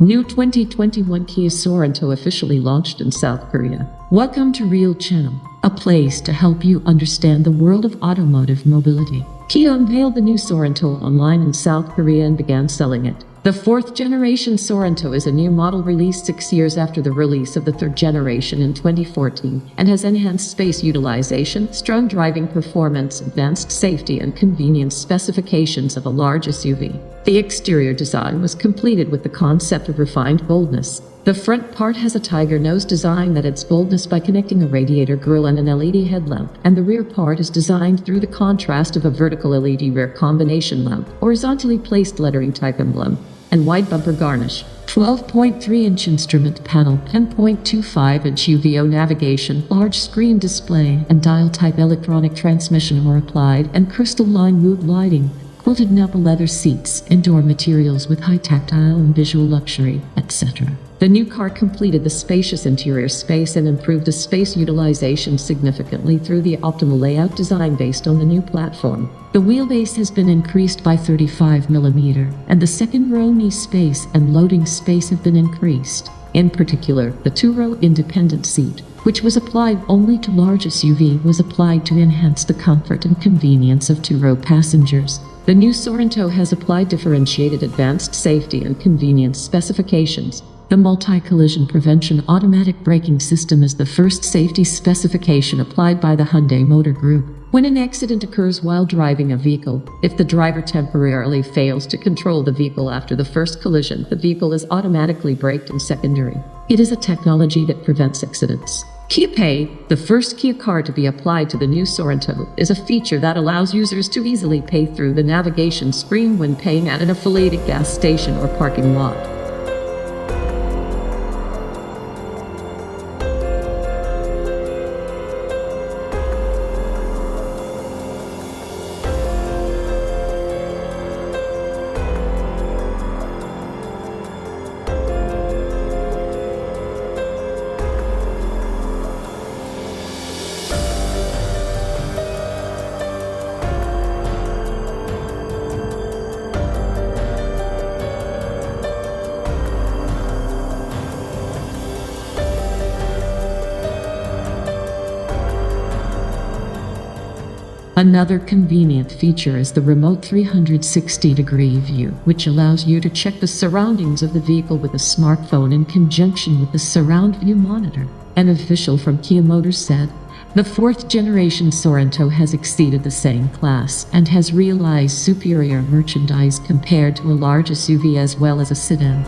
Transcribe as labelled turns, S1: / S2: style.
S1: New 2021 Kia Sorento officially launched in South Korea. Welcome to Real Channel, a place to help you understand the world of automotive mobility. Kia unveiled the new Sorento online in South Korea and began selling it. The fourth generation Sorento is a new model released 6 years after the release of the third generation in 2014 and has enhanced space utilization, strong driving performance, advanced safety, and convenience specifications of a large SUV. The exterior design was completed with the concept of refined boldness. The front part has a tiger nose design that adds boldness by connecting a radiator grille and an LED headlamp, and the rear part is designed through the contrast of a vertical LED rear combination lamp, horizontally placed lettering type emblem, and wide bumper garnish. 12.3-inch instrument panel, 10.25-inch UVO navigation, large screen display, and dial-type electronic transmission are applied, and crystalline mood lighting. Quilted Nappa leather seats, indoor materials with high tactile and visual luxury, etc. The new car completed the spacious interior space and improved the space utilization significantly through the optimal layout design based on the new platform. The wheelbase has been increased by 35 mm, and the second row knee space and loading space have been increased. In particular, the two-row independent seat, which was applied only to large SUV, was applied to enhance the comfort and convenience of two-row passengers. The new Sorento has applied differentiated advanced safety and convenience specifications. The multi-collision prevention automatic braking system is the first safety specification applied by the Hyundai Motor Group. When an accident occurs while driving a vehicle, if the driver temporarily fails to control the vehicle after the first collision, the vehicle is automatically braked in secondary. It is a technology that prevents accidents. Kia Pay, the first Kia card to be applied to the new Sorento, is a feature that allows users to easily pay through the navigation screen when paying at an affiliated gas station or parking lot. Another convenient feature is the remote 360-degree view, which allows you to check the surroundings of the vehicle with a smartphone in conjunction with the surround view monitor. An official from Kia Motors said, "The fourth generation Sorento has exceeded the same class and has realized superior merchandise compared to a large SUV as well as a sedan."